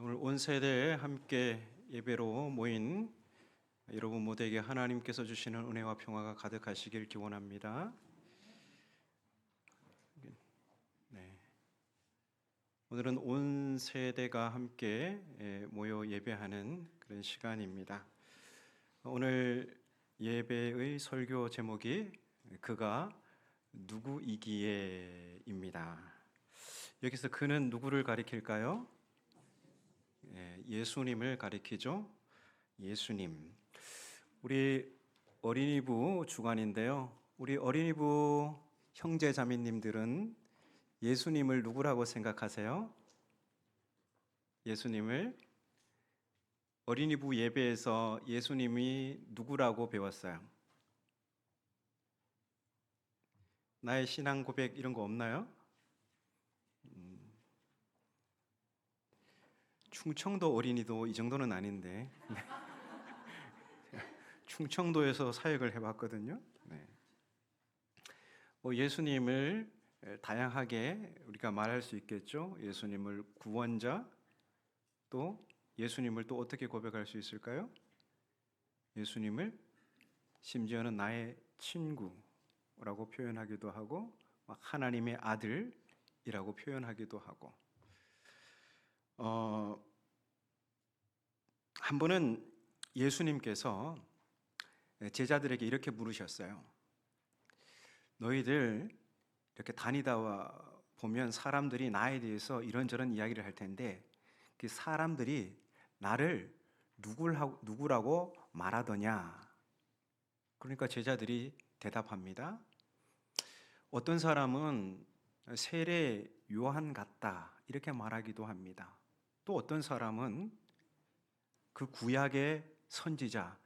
오늘 온 세대에 함께 예배로 모인 여러분 모두에게 하나님께서 주시는 은혜와 평화가 가득하시길 기원합니다. 네. 오늘은 온 세대가 함께 모여 예배하는 그런 시간입니다. 오늘 예배의 설교 제목이 그가 누구이기에입니다. 여기서 그는 누구를 가리킬까요? 예수님을 가리키죠. 예수님. 우리 어린이부 주간인데요. 우리 어린이부 형제 자매님들은 예수님을 누구라고 생각하세요? 예수님을 어린이부 예배에서 예수님이 누구라고 배웠어요? 나의 신앙 고백 이런 거 없나요? 충청도 어린이도 이 정도는 아닌데 충청도에서 사역을 해봤거든요. 네. 예수님을 다양하게 우리가 말할 수 있겠죠. 예수님을 구원자, 또 예수님을 또 어떻게 고백할 수 있을까요? 예수님을 심지어는 나의 친구라고 표현하기도 하고 하나님의 아들이라고 표현하기도 하고 한 번은 예수님께서 제자들에게 이렇게 물으셨어요. 너희들 이렇게 다니다 보면 사람들이 나에 대해서 이런저런 이야기를 할 텐데 그 사람들이 나를 누구라고 말하더냐? 그러니까 제자들이 대답합니다. 어떤 사람은 세례 요한 같다 이렇게 말하기도 합니다. 또 어떤 사람은 그 구약의 선지자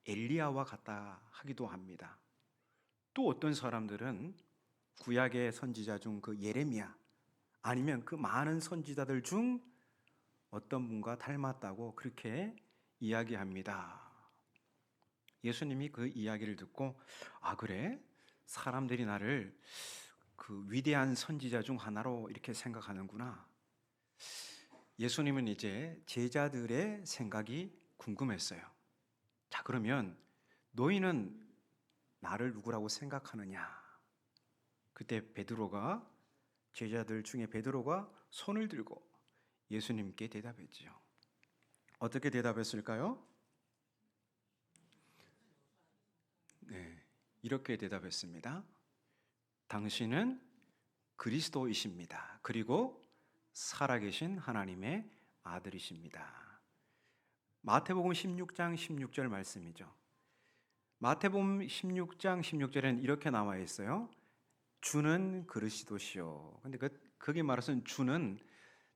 엘리야와 같다 하기도 합니다. 또 어떤 사람들은 구약의 선지자 중 그 예레미야 아니면 그 많은 선지자들 중 어떤 분과 닮았다고 그렇게 이야기합니다. 예수님이 그 이야기를 듣고 그래? 사람들이 나를 그 위대한 선지자 중 하나로 이렇게 생각하는구나. 예수님은 이제 제자들의 생각이 궁금했어요. 자, 그러면 너희는 나를 누구라고 생각하느냐? 그때 제자들 중에 베드로가 손을 들고 예수님께 대답했지요. 어떻게 대답했을까요? 네, 이렇게 대답했습니다. 당신은 그리스도이십니다. 그리고 살아계신 하나님의 아들이십니다. 마태복음 16장 16절 말씀이죠. 마태복음 16장 16절에는 이렇게 나와 있어요. 주는 그리스도시요. 근데 거기 말하는 주는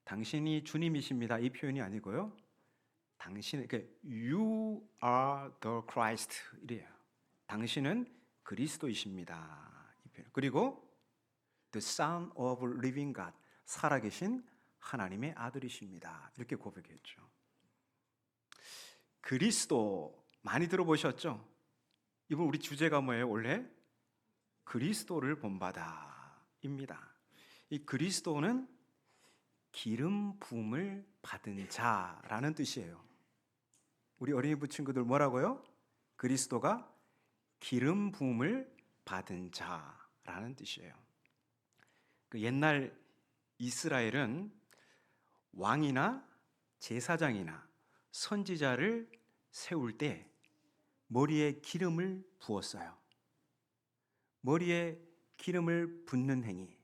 당신이 주님이십니다. 이 표현이 아니고요. 당신, you are the Christ 이래요. 당신은 그리스도이십니다. 이 표현. 그리고 the Son of Living God, 살아계신 하나님의 아들이십니다. 이렇게 고백했죠. 그리스도 많이 들어보셨죠? 이번 우리 주제가 뭐예요? 원래 그리스도를 본받아입니다. 이 그리스도는 기름 부음을 받은 자라는 뜻이에요. 우리 어린이부 친구들 뭐라고요? 그리스도가 기름 부음을 받은 자라는 뜻이에요. 그 옛날 이스라엘은 왕이나 제사장이나 선지자를 세울 때 머리에 기름을 부었어요. 머리에 기름을 붓는 행위,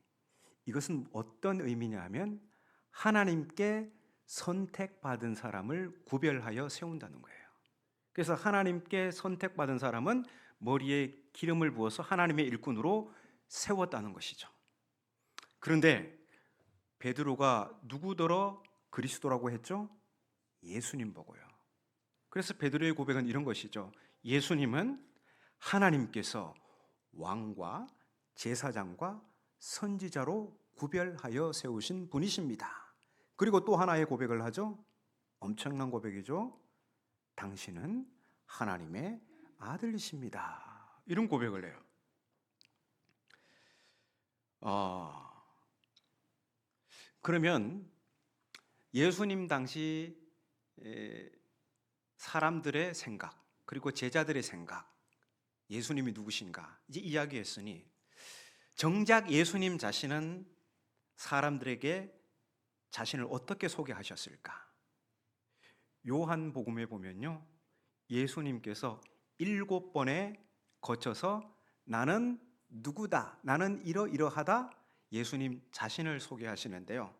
이것은 어떤 의미냐 하면 하나님께 선택받은 사람을 구별하여 세운다는 거예요. 그래서 하나님께 선택받은 사람은 머리에 기름을 부어서 하나님의 일꾼으로 세웠다는 것이죠. 그런데 베드로가 누구더러 그리스도라고 했죠? 예수님 보고요. 그래서 베드로의 고백은 이런 것이죠. 예수님은 하나님께서 왕과 제사장과 선지자로 구별하여 세우신 분이십니다. 그리고 또 하나의 고백을 하죠. 엄청난 고백이죠. 당신은 하나님의 아들이십니다. 이런 고백을 해요. 그러면 예수님 당시 사람들의 생각, 그리고 제자들의 생각, 예수님이 누구신가 이제 이야기했으니, 정작 예수님 자신은 사람들에게 자신을 어떻게 소개하셨을까? 요한복음에 보면요, 예수님께서 7번에 거쳐서 나는 누구다, 나는 이러이러하다, 예수님 자신을 소개하시는데요.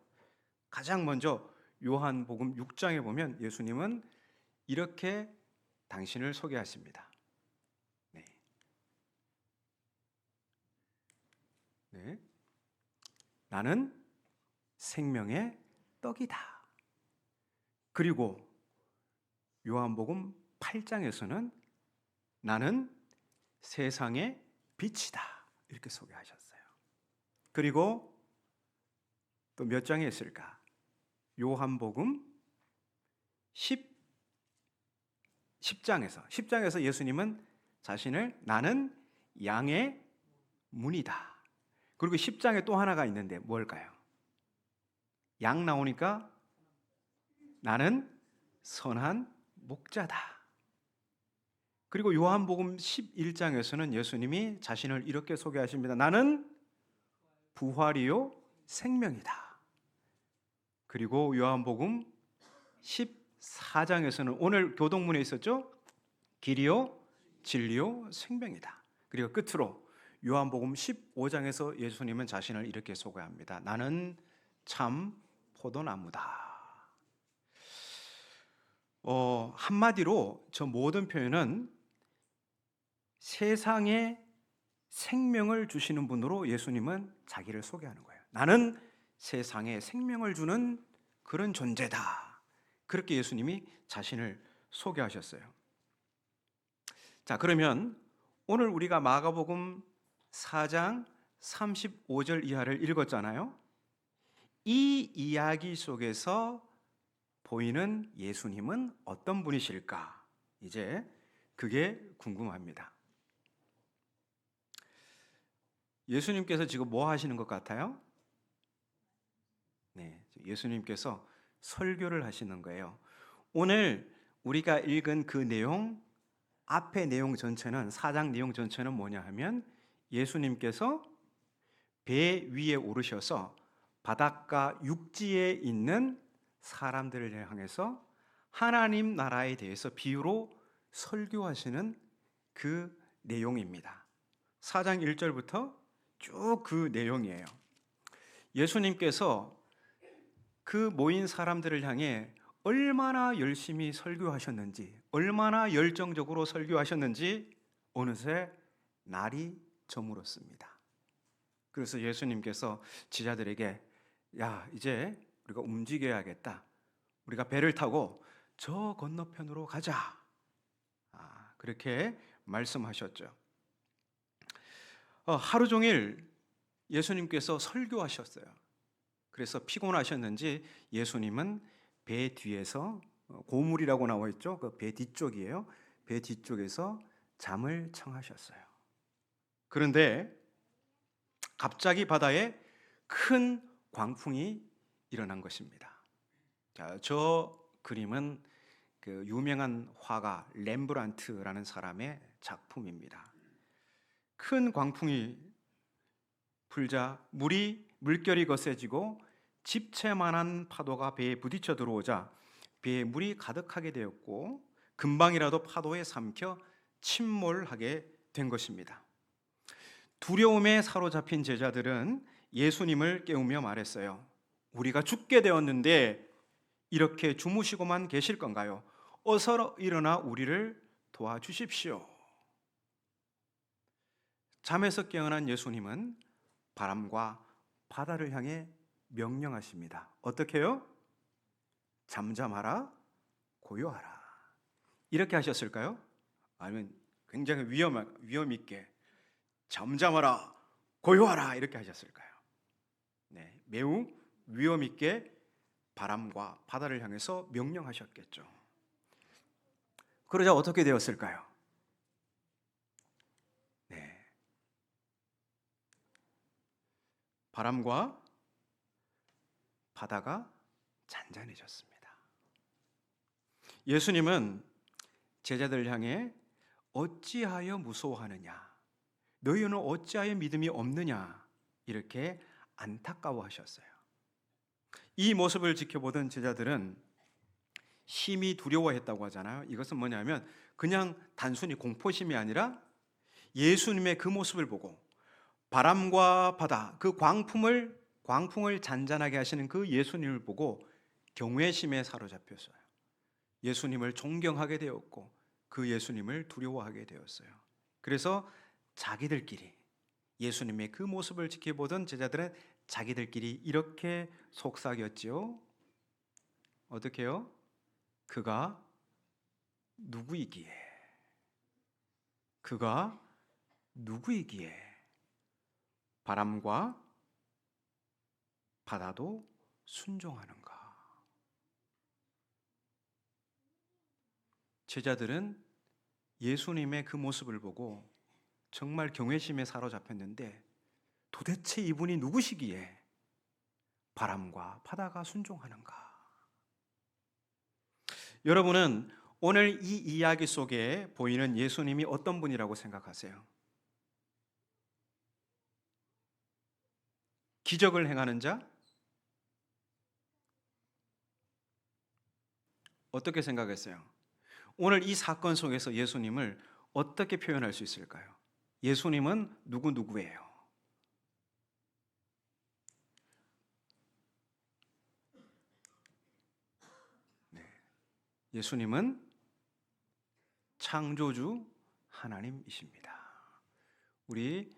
가장 먼저 요한복음 6장에 보면 예수님은 이렇게 당신을 소개하십니다. 네. 네. 나는 생명의 떡이다. 그리고 요한복음 8장에서는 나는 세상의 빛이다, 이렇게 소개하셨어요. 그리고 또 몇 장에 있을까? 요한복음 10장에서 예수님은 자신을 나는 양의 문이다. 그리고 10장에 또 하나가 있는데 뭘까요? 양 나오니까 나는 선한 목자다. 그리고 요한복음 11장에서는 예수님이 자신을 이렇게 소개하십니다. 나는 부활이요 생명이다. 그리고 요한복음 14장에서는 오늘 교동문에 있었죠? 길이요 진리요 생명이다. 그리고 끝으로 요한복음 15장에서 예수님은 자신을 이렇게 소개합니다. 나는 참 포도나무다. 한마디로 저 모든 표현은 세상에 생명을 주시는 분으로 예수님은 자기를 소개하는 거예요. 나는 세상에 생명을 주는 그런 존재다. 그렇게 예수님이 자신을 소개하셨어요. 자, 그러면 오늘 우리가 마가복음 4장 35절 이하를 읽었잖아요. 이 이야기 속에서 보이는 예수님은 어떤 분이실까? 이제 그게 궁금합니다. 예수님께서 지금 뭐 하시는 것 같아요? 네, 예수님께서 설교를 하시는 거예요. 오늘 우리가 읽은 그 내용, 앞의 내용 전체는, 4장 내용 전체는 뭐냐 하면 예수님께서 배 위에 오르셔서 바닷가 육지에 있는 사람들을 향해서 하나님 나라에 대해서 비유로 설교하시는 그 내용입니다. 4장 1절부터 쭉 그 내용이에요. 예수님께서 그 모인 사람들을 향해 얼마나 열심히 설교하셨는지, 얼마나 열정적으로 설교하셨는지 어느새 날이 저물었습니다. 그래서 예수님께서 제자들에게 야, 이제 우리가 움직여야겠다. 우리가 배를 타고 저 건너편으로 가자. 그렇게 말씀하셨죠. 하루 종일 예수님께서 설교하셨어요. 그래서 피곤하셨는지 예수님은 배 뒤에서, 고물이라고 나와 있죠. 그 배 뒤쪽이에요. 배 뒤쪽에서 잠을 청하셨어요. 그런데 갑자기 바다에 큰 광풍이 일어난 것입니다. 자, 저 그림은 그 유명한 화가 렘브란트라는 사람의 작품입니다. 큰 광풍이 불자 물결이 거세지고 집채만한 파도가 배에 부딪혀 들어오자 배에 물이 가득하게 되었고 금방이라도 파도에 삼켜 침몰하게 된 것입니다. 두려움에 사로잡힌 제자들은 예수님을 깨우며 말했어요. 우리가 죽게 되었는데 이렇게 주무시고만 계실 건가요? 어서 일어나 우리를 도와주십시오. 잠에서 깨어난 예수님은 바람과 바다를 향해 명령하십니다. 어떻게 해요? 잠잠하라, 고요하라. 이렇게 하셨을까요? 아니면 굉장히 위험 있게 잠잠하라, 고요하라 이렇게 하셨을까요? 네, 매우 위험 있게 바람과 바다를 향해서 명령하셨겠죠. 그러자 어떻게 되었을까요? 네, 바람과 바다가 잔잔해졌습니다. 예수님은 제자들을 향해 어찌하여 무서워하느냐, 너희는 어찌하여 믿음이 없느냐, 이렇게 안타까워하셨어요. 이 모습을 지켜보던 제자들은 심히 두려워했다고 하잖아요. 이것은 뭐냐면 그냥 단순히 공포심이 아니라 예수님의 그 모습을 보고 바람과 바다, 그 광풍을 잔잔하게 하시는 그 예수님을 보고 경외심에 사로잡혔어요. 예수님을 존경하게 되었고 그 예수님을 두려워하게 되었어요. 그래서 자기들끼리 예수님의 그 모습을 지켜보던 제자들은 자기들끼리 이렇게 속삭였지요. 어떻게요? 그가 누구이기에? 그가 누구이기에 바람과 바다도 순종하는가? 제자들은 예수님의 그 모습을 보고 정말 경외심에 사로잡혔는데 도대체 이분이 누구시기에 바람과 바다가 순종하는가? 여러분은 오늘 이 이야기 속에 보이는 예수님이 어떤 분이라고 생각하세요? 기적을 행하는 자? 어떻게 생각했어요? 오늘 이 사건 속에서 예수님을 어떻게 표현할 수 있을까요? 예수님은 누구예요? 네. 예수님은 창조주 하나님이십니다. 우리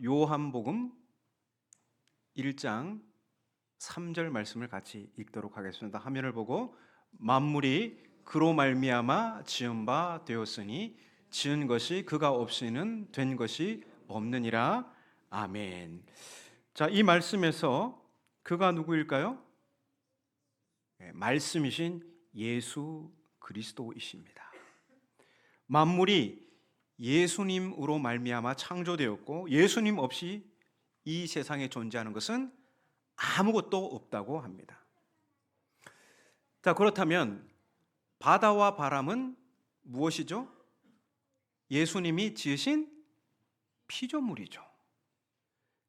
요한복음 1장 3절 말씀을 같이 읽도록 하겠습니다. 화면을 보고 만물이 그로 말미암아 지은 바 되었으니 지은 것이 그가 없이는 된 것이 없느니라. 아멘. 자, 이 말씀에서 그가 누구일까요? 말씀이신 예수 그리스도이십니다. 만물이 예수님으로 말미암아 창조되었고 예수님 없이 이 세상에 존재하는 것은 아무것도 없다고 합니다. 자, 그렇다면 바다와 바람은 무엇이죠? 예수님이 지으신 피조물이죠.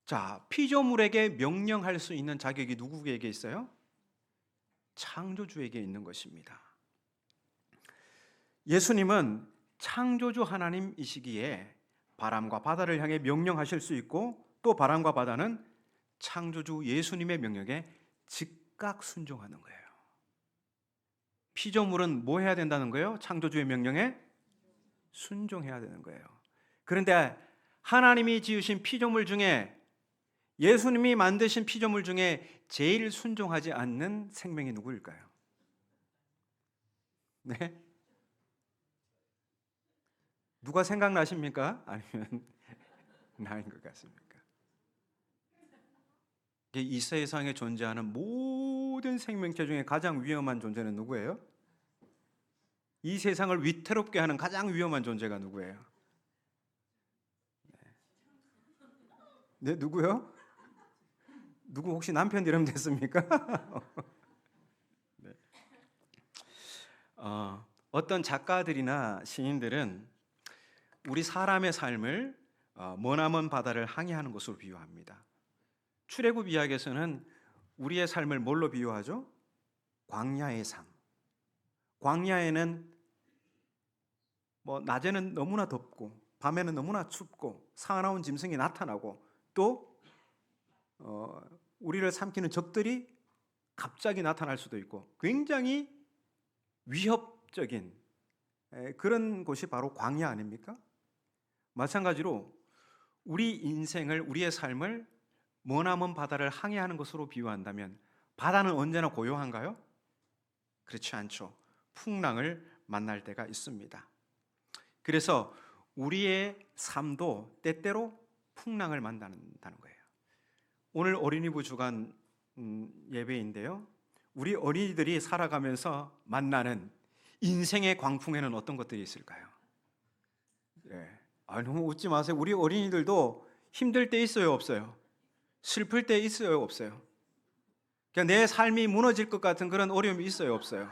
자, 피조물에게 명령할 수 있는 자격이 누구에게 있어요? 창조주에게 있는 것입니다. 예수님은 창조주 하나님이시기에 바람과 바다를 향해 명령하실 수 있고 또 바람과 바다는 창조주 예수님의 명령에 즉각 순종하는 거예요. 피조물은 뭐 해야 된다는 거예요? 창조주의 명령에 순종해야 되는 거예요. 그런데 하나님이 지으신 피조물 중에 예수님이 만드신 피조물 중에 제일 순종하지 않는 생명이 누구일까요? 네? 누가 생각나십니까? 아니면 나인 것 같습니까? 이 세상에 존재하는 모든 생명체 중에 가장 위험한 존재는 누구예요? 이 세상을 위태롭게 하는 가장 위험한 존재가 누구예요? 네, 누구요? 누구 혹시 남편 이름 됐습니까? 네. 어떤 작가들이나 시인들은 우리 사람의 삶을 머나먼 바다를 항해하는 것으로 비유합니다. 출애굽 이야기에서는 우리의 삶을 뭘로 비유하죠? 광야의 삶. 광야에는 낮에는 너무나 덥고 밤에는 너무나 춥고 사나운 짐승이 나타나고 또 우리를 삼키는 적들이 갑자기 나타날 수도 있고 굉장히 위협적인 그런 곳이 바로 광야 아닙니까? 마찬가지로 우리 인생을, 우리의 삶을 머나먼 바다를 항해하는 것으로 비유한다면 바다는 언제나 고요한가요? 그렇지 않죠. 풍랑을 만날 때가 있습니다. 그래서 우리의 삶도 때때로 풍랑을 만난다는 거예요. 오늘 어린이부 주간 예배인데요. 우리 어린이들이 살아가면서 만나는 인생의 광풍에는 어떤 것들이 있을까요? 네. 너무 웃지 마세요. 우리 어린이들도 힘들 때 있어요, 없어요? 슬플 때 있어요, 없어요? 그냥 내 삶이 무너질 것 같은 그런 어려움이 있어요, 없어요?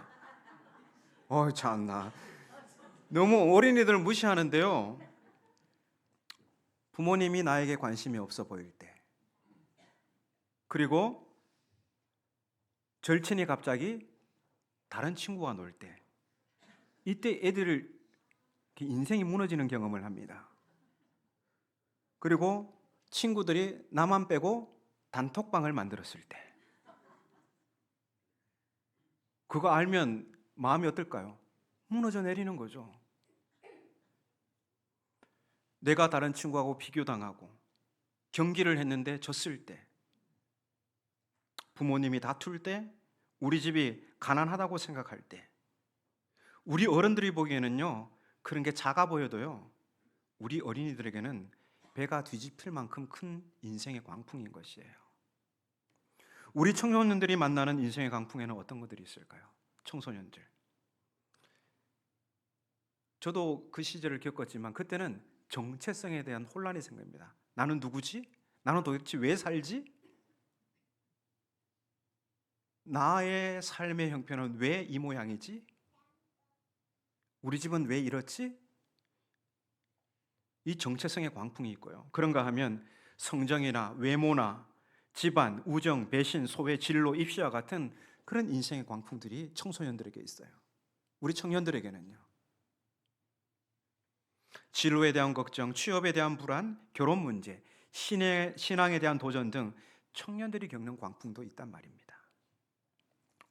참나. 너무 어린이들을 무시하는데요. 부모님이 나에게 관심이 없어 보일 때, 그리고 절친이 갑자기 다른 친구와 놀 때, 이때 애들 인생이 무너지는 경험을 합니다. 그리고 친구들이 나만 빼고 단톡방을 만들었을 때, 그거 알면 마음이 어떨까요? 무너져 내리는 거죠. 내가 다른 친구하고 비교당하고 경기를 했는데 졌을 때, 부모님이 다툴 때, 우리 집이 가난하다고 생각할 때, 우리 어른들이 보기에는요, 그런 게 작아 보여도요, 우리 어린이들에게는 배가 뒤집힐 만큼 큰 인생의 광풍인 것이에요. 우리 청소년들이 만나는 인생의 광풍에는 어떤 것들이 있을까요? 청소년들. 저도 그 시절을 겪었지만 그때는 정체성에 대한 혼란이 생깁니다. 나는 누구지? 나는 도대체 왜 살지? 나의 삶의 형편은 왜 이 모양이지? 우리 집은 왜 이렇지? 이 정체성의 광풍이 있고요. 그런가 하면 성정이나 외모나 집안, 우정, 배신, 소외, 진로, 입시와 같은 그런 인생의 광풍들이 청소년들에게 있어요. 우리 청년들에게는요. 진로에 대한 걱정, 취업에 대한 불안, 결혼 문제, 신앙에 대한 도전 등 청년들이 겪는 광풍도 있단 말입니다.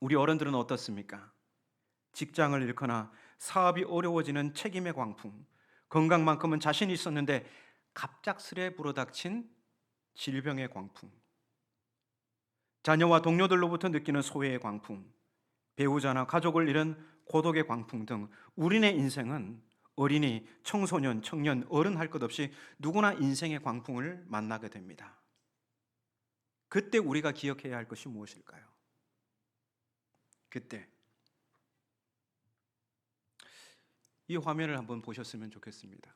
우리 어른들은 어떻습니까? 직장을 잃거나 사업이 어려워지는 책임의 광풍, 건강만큼은 자신이 있었는데 갑작스레 불어닥친 질병의 광풍, 자녀와 동료들로부터 느끼는 소외의 광풍, 배우자나 가족을 잃은 고독의 광풍 등 우리네 인생은 어린이, 청소년, 청년, 어른 할 것 없이 누구나 인생의 광풍을 만나게 됩니다. 그때 우리가 기억해야 할 것이 무엇일까요? 그때 이 화면을 한번 보셨으면 좋겠습니다.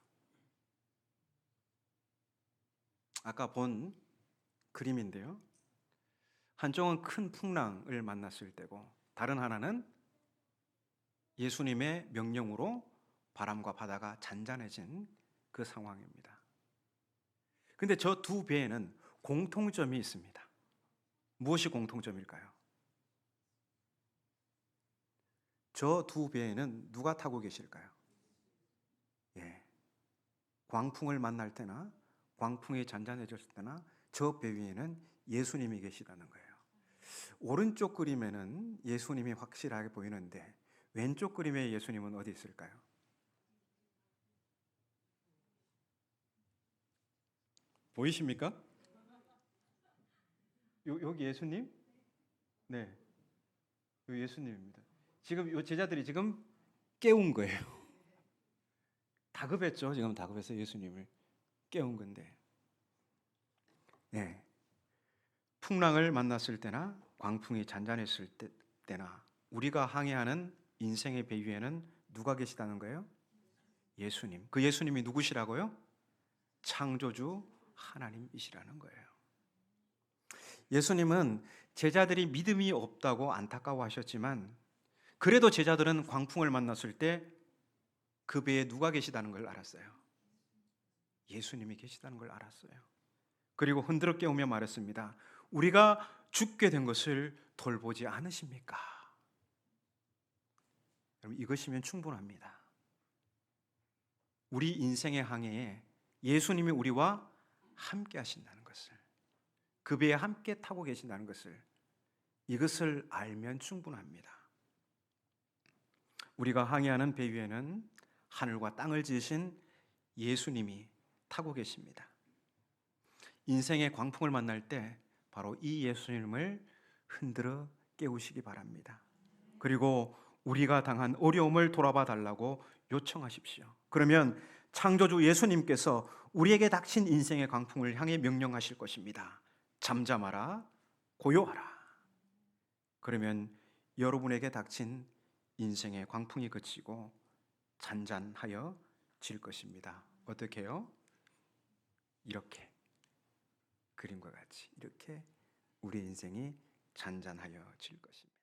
아까 본 그림인데요. 한쪽은 큰 풍랑을 만났을 때고 다른 하나는 예수님의 명령으로 바람과 바다가 잔잔해진 그 상황입니다. 근데 저 두 배에는 공통점이 있습니다. 무엇이 공통점일까요? 저 두 배에는 누가 타고 계실까요? 예. 광풍을 만날 때나 광풍이 잔잔해졌을 때나 저 배 위에는 예수님이 계시다는 거예요. 오른쪽 그림에는 예수님이 확실하게 보이는데 왼쪽 그림의 예수님은 어디 있을까요? 보이십니까? 여기 예수님? 네, 요 예수님입니다. 지금 요 제자들이 지금 깨운 거예요. 다급했죠. 지금 다급해서 예수님을 깨운 건데, 네, 풍랑을 만났을 때나 광풍이 잔잔했을 때나 우리가 항해하는 인생의 배 위에는 누가 계시다는 거예요? 예수님. 그 예수님이 누구시라고요? 창조주 하나님이시라는 거예요. 예수님은 제자들이 믿음이 없다고 안타까워하셨지만 그래도 제자들은 광풍을 만났을 때 그 배에 누가 계시다는 걸 알았어요. 예수님이 계시다는 걸 알았어요. 그리고 흔들어 깨우며 말했습니다. 우리가 죽게 된 것을 돌보지 않으십니까? 여러분, 이것이면 충분합니다. 우리 인생의 항해에 예수님이 우리와 함께 하신다는 것을, 그 배에 함께 타고 계신다는 것을, 이것을 알면 충분합니다. 우리가 항해하는 배 위에는 하늘과 땅을 지으신 예수님이 타고 계십니다. 인생의 광풍을 만날 때 바로 이 예수님을 흔들어 깨우시기 바랍니다. 그리고 우리가 당한 어려움을 돌아봐 달라고 요청하십시오. 그러면 창조주 예수님께서 우리에게 닥친 인생의 광풍을 향해 명령하실 것입니다. 잠잠하라, 고요하라. 그러면 여러분에게 닥친 인생의 광풍이 그치고 잔잔하여 질 것입니다. 어떻게요? 이렇게, 그림과 같이 이렇게 우리 인생이 잔잔하여질 것입니다.